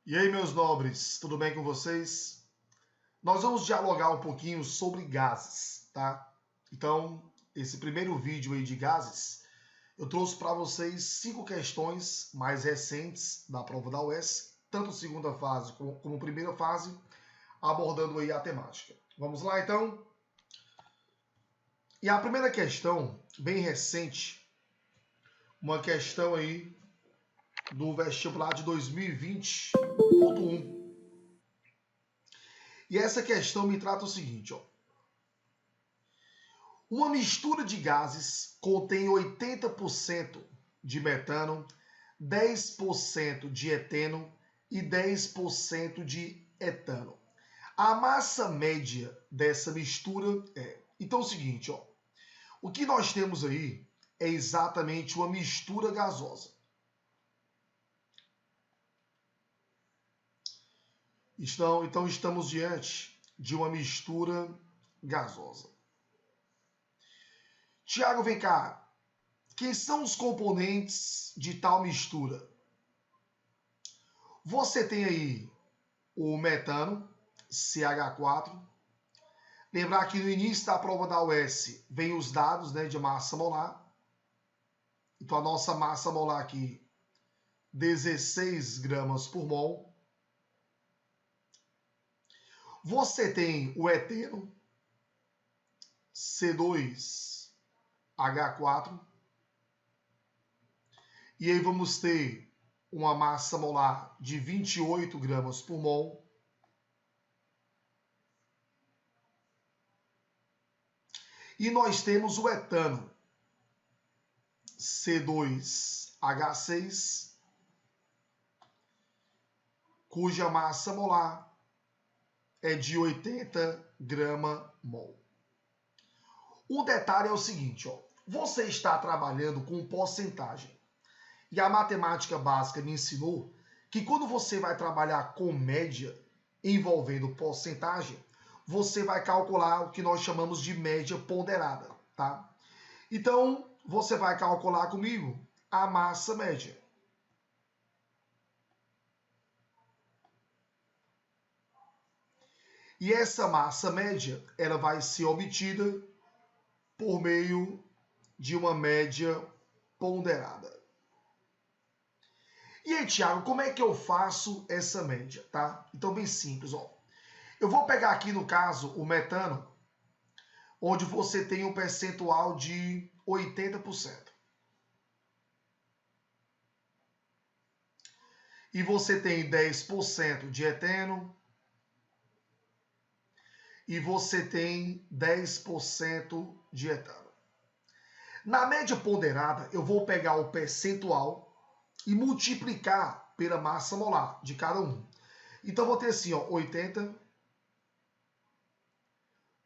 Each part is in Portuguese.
E aí, meus nobres, tudo bem com vocês? Nós vamos dialogar um pouquinho sobre gases, tá? Então, esse primeiro vídeo aí de gases, eu trouxe para vocês 5 questões mais recentes da prova da UES, tanto segunda fase como primeira fase, abordando aí a temática. Vamos lá, então? E a primeira questão, bem recente, uma questão aí do vestibular de 2020.1. E essa questão me trata o seguinte, ó. Uma mistura de gases contém 80% de metano, 10% de eteno e 10% de etano. A massa média dessa mistura é... Então é o seguinte, ó. O que nós temos aí é exatamente uma mistura gasosa. Então estamos diante de uma mistura gasosa. Tiago, vem cá. Quem são os componentes de tal mistura? Você tem aí o metano, CH4. Lembrar que no início da prova da UES vem os dados, né, de massa molar. Então a nossa massa molar aqui, 16 gramas por mol. Você tem o eteno, C2H4. E aí vamos ter uma massa molar de 28 gramas por mol. E nós temos o etano, C2H6, cuja massa molar é de 80 grama-mol. O detalhe é o seguinte, ó. Você está trabalhando com porcentagem. E a matemática básica me ensinou que quando você vai trabalhar com média envolvendo porcentagem, você vai calcular o que nós chamamos de média ponderada, tá? Então, você vai calcular comigo a massa média. E essa massa média, ela vai ser obtida por meio de uma média ponderada. E aí, Thiago, como é que eu faço essa média, tá? Então, bem simples, ó. Eu vou pegar aqui, no caso, o metano, onde você tem um percentual de 80%. E você tem 10% de eteno. E você tem 10% de etano. Na média ponderada, eu vou pegar o percentual e multiplicar pela massa molar de cada um. Então, vou ter assim, ó, 80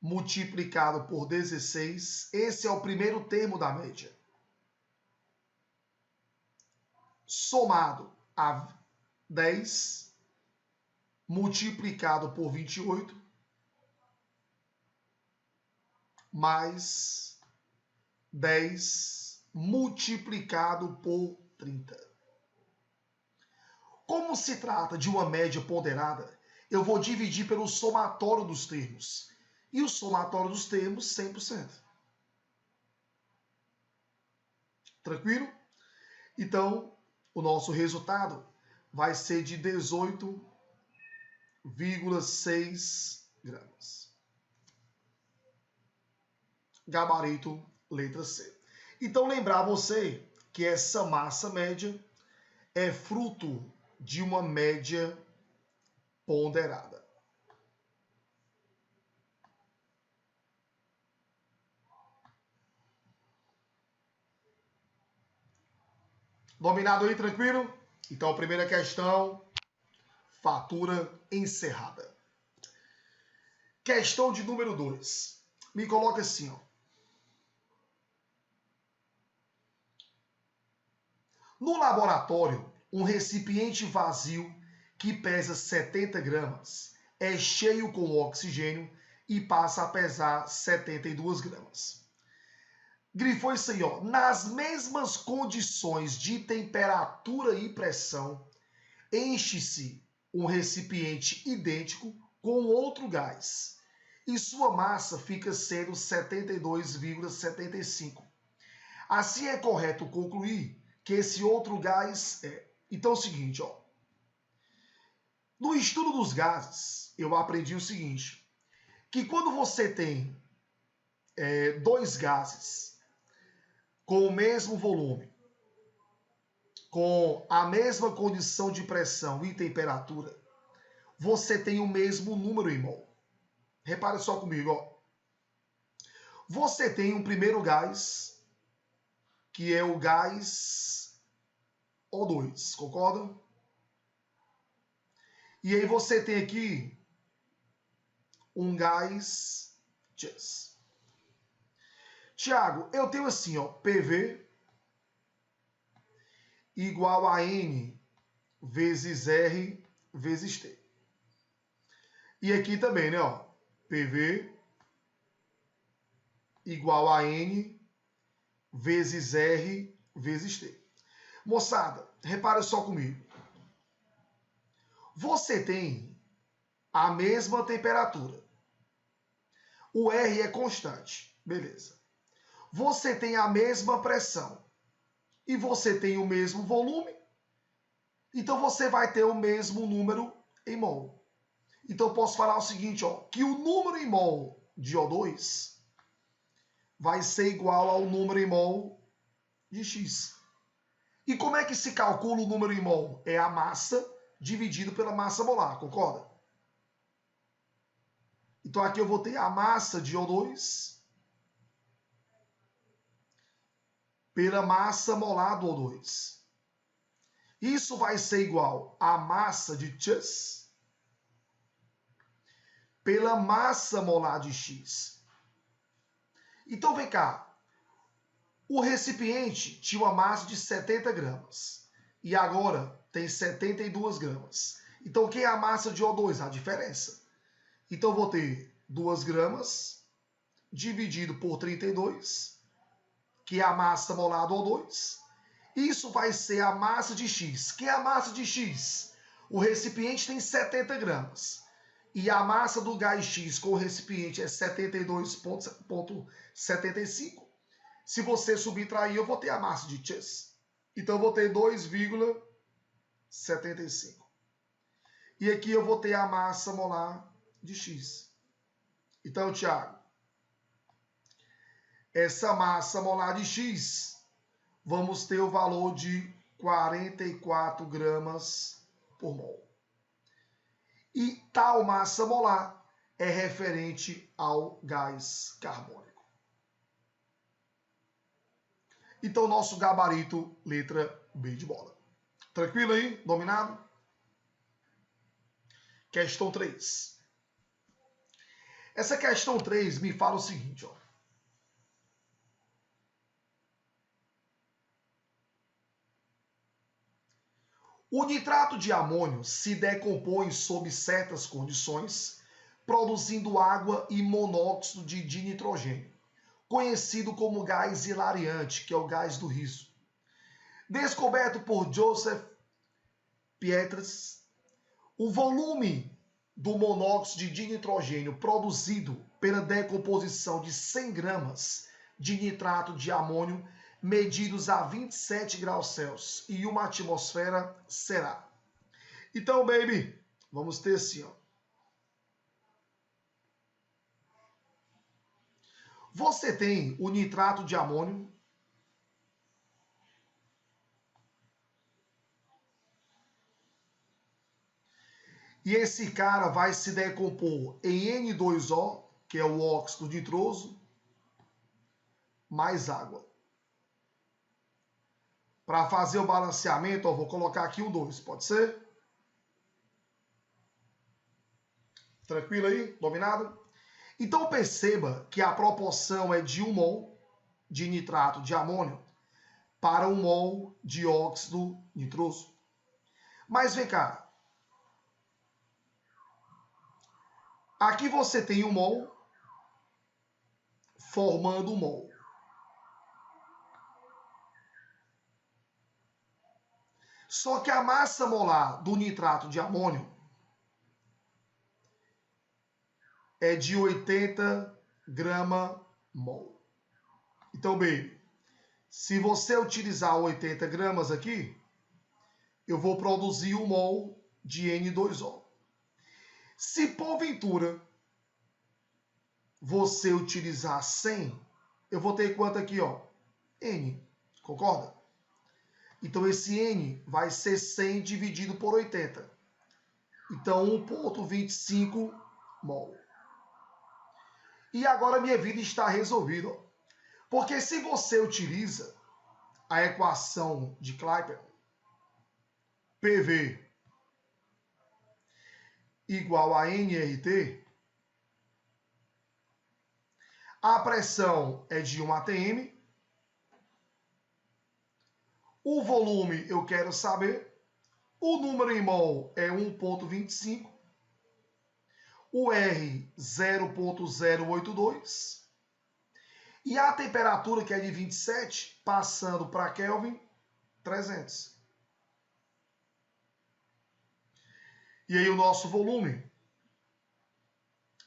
multiplicado por 16. Esse é o primeiro termo da média. Somado a 10 multiplicado por 28. Mais 10 multiplicado por 30. Como se trata de uma média ponderada, eu vou dividir pelo somatório dos termos. E o somatório dos termos, 100%. Tranquilo? Então, o nosso resultado vai ser de 18,6 gramas. Gabarito, letra C. Então, lembrar você que essa massa média é fruto de uma média ponderada. Dominado aí, tranquilo? Então, a primeira questão, fatura encerrada. Questão de número 2. Me coloca assim, ó. No laboratório, um recipiente vazio que pesa 70 gramas é cheio com oxigênio e passa a pesar 72 gramas. Grifou isso aí, ó. Nas mesmas condições de temperatura e pressão, enche-se um recipiente idêntico com outro gás e sua massa fica sendo 72,75. Assim é correto concluir que esse outro gás é. Então é o seguinte, ó. No estudo dos gases, eu aprendi o seguinte, que quando você tem dois gases com o mesmo volume, com a mesma condição de pressão e temperatura, você tem o mesmo número em mol. Repare só comigo, ó. Você tem um primeiro gás, que é o gás O2, concorda? E aí você tem aqui um gás Cs. Tiago, eu tenho assim, ó, PV igual a N vezes R vezes T. E aqui também, né, ó, PV igual a N vezes R vezes T. Moçada, repara só comigo. Você tem a mesma temperatura. O R é constante, beleza. Você tem a mesma pressão e você tem o mesmo volume, então você vai ter o mesmo número em mol. Então eu posso falar o seguinte, ó, que o número em mol de O2 vai ser igual ao número em mol de X. E como é que se calcula o número em mol? É a massa dividido pela massa molar, concorda? Então aqui eu vou ter a massa de O2 pela massa molar do O2. Isso vai ser igual à massa de X pela massa molar de X. Então vem cá. O recipiente tinha uma massa de 70 gramas. E agora tem 72 gramas. Então quem é a massa de O2? A diferença. Então eu vou ter 2 gramas dividido por 32, que é a massa molar do O2. Isso vai ser a massa de X. Que é a massa de X? O recipiente tem 70 gramas. E a massa do gás X com o recipiente é 72,75. Se você subtrair, eu vou ter a massa de X. Então eu vou ter 2,75. E aqui eu vou ter a massa molar de X. Então, Tiago, essa massa molar de X, vamos ter o valor de 44 gramas por mol. E tal massa molar é referente ao gás carbônico. Então, nosso gabarito, letra B de bola. Tranquilo aí? Dominado? Questão 3. Essa questão 3 me fala o seguinte, ó. O nitrato de amônio se decompõe sob certas condições, produzindo água e monóxido de dinitrogênio, conhecido como gás hilariante, que é o gás do riso. Descoberto por Joseph Pietres, o volume do monóxido de dinitrogênio produzido pela decomposição de 100 gramas de nitrato de amônio medidos a 27 graus Celsius e uma atmosfera será. Então, baby, vamos ter assim, ó. Você tem o nitrato de amônio, e esse cara vai se decompor em N2O, que é o óxido nitroso, mais água. Para fazer o balanceamento, eu vou colocar aqui o 2, pode ser? Tranquilo aí? Dominado? Então perceba que a proporção é de 1 mol de nitrato de amônio para 1 mol de óxido nitroso. Mas vem cá. Aqui você tem 1 mol formando 1 mol. Só que a massa molar do nitrato de amônio é de 80 grama-mol. Então, baby, se você utilizar 80 gramas aqui, eu vou produzir 1 mol de N2O. Se porventura você utilizar 100, eu vou ter quanto aqui, ó? N, concorda? Então esse N vai ser 100 dividido por 80. Então 1,25 mol. E agora minha vida está resolvida, ó. Porque se você utiliza a equação de Clapeyron, PV igual a nRT, a pressão é de 1 atm, o volume eu quero saber, o número em mol é 1,25, o R 0,082 e a temperatura, que é de 27, passando para Kelvin, 300. E aí o nosso volume,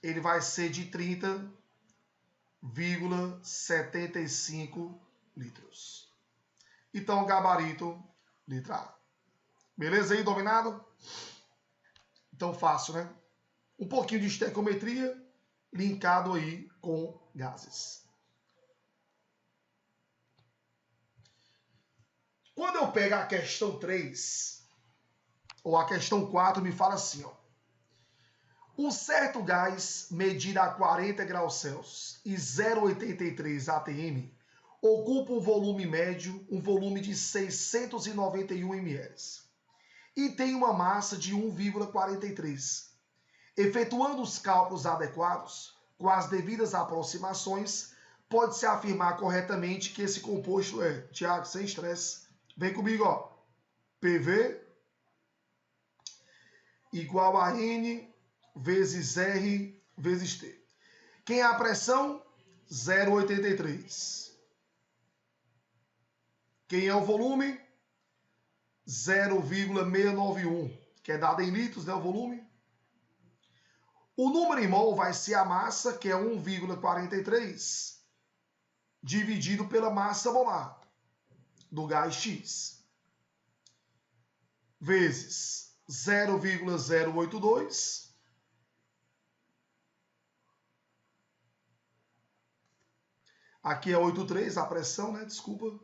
ele vai ser de 30,75 litros. Então, gabarito, letra A. Beleza aí, dominado? Então, fácil, né? Um pouquinho de estequiometria linkado aí com gases. Quando eu pego a questão 3, ou a questão 4, me fala assim, ó. Um certo gás medido a 40 graus Celsius e 0,83 atm ocupa um volume médio, um volume de 691 ml, e tem uma massa de 1,43. Efetuando os cálculos adequados, com as devidas aproximações, pode-se afirmar corretamente que esse composto é, Tiago, sem estresse, vem comigo, ó, PV igual a N vezes R vezes T. Quem é a pressão? 0,83. Quem é o volume? 0,691, que é dado em litros, né, o volume. O número em mol vai ser a massa, que é 1,43, dividido pela massa molar do gás X, vezes 0,082, aqui é 83 a pressão, né, desculpa,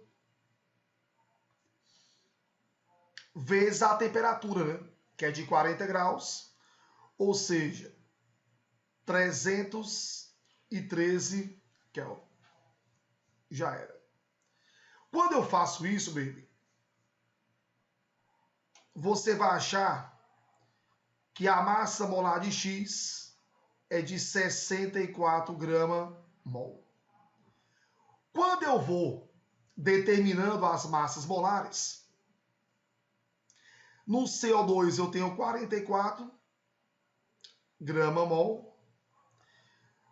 vezes a temperatura, né, que é de 40 graus, ou seja, 313 Kelvin. Já era. Quando eu faço isso, baby, você vai achar que a massa molar de X é de 64 grama-mol. Quando eu vou determinando as massas molares, no CO2 eu tenho 44 grama-mol.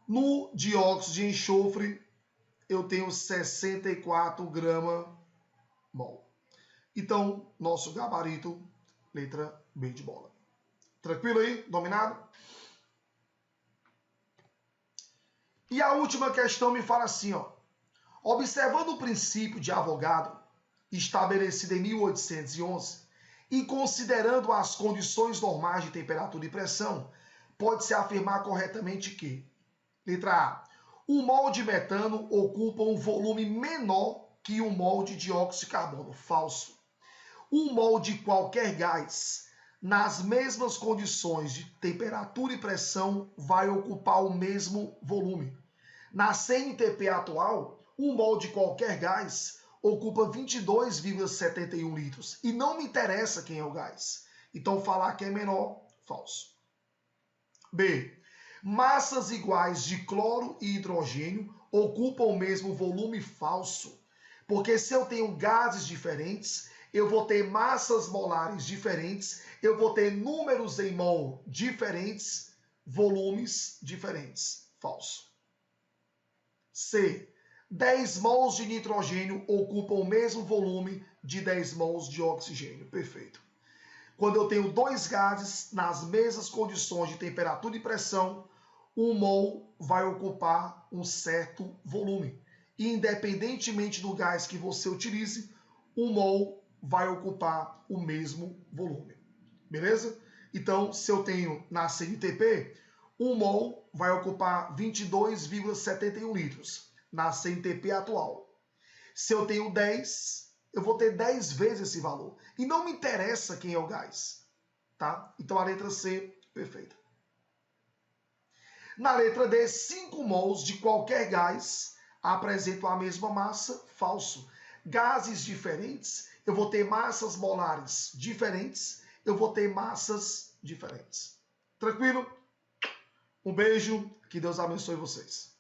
No dióxido de enxofre, eu tenho 64 grama-mol. Então, nosso gabarito, letra B de bola. Tranquilo aí? Dominado? E a última questão me fala assim, ó. Observando o princípio de Avogadro, estabelecido em 1811, e considerando as condições normais de temperatura e pressão, pode-se afirmar corretamente que, letra A, um mol de metano ocupa um volume menor que um mol de dióxido de carbono. Falso. Um mol de qualquer gás, nas mesmas condições de temperatura e pressão, vai ocupar o mesmo volume. Na CNTP atual, um mol de qualquer gás ocupa 22,71 litros. E não me interessa quem é o gás. Então, falar que é menor, falso. B. Massas iguais de cloro e hidrogênio ocupam o mesmo volume. Falso. Porque se eu tenho gases diferentes, eu vou ter massas molares diferentes, eu vou ter números em mol diferentes, volumes diferentes. Falso. C. 10 mols de nitrogênio ocupam o mesmo volume de 10 mols de oxigênio. Perfeito. Quando eu tenho dois gases nas mesmas condições de temperatura e pressão, um mol vai ocupar um certo volume. Independentemente do gás que você utilize, um mol vai ocupar o mesmo volume. Beleza? Então, se eu tenho na CNTP, um mol vai ocupar 22,71 litros na CNTP atual. Se eu tenho 10, eu vou ter 10 vezes esse valor. E não me interessa quem é o gás. Tá? Então, a letra C, perfeita. Na letra D, 5 mols de qualquer gás apresentam a mesma massa, falso. Gases diferentes, eu vou ter massas molares diferentes, eu vou ter massas diferentes. Tranquilo? Um beijo, que Deus abençoe vocês.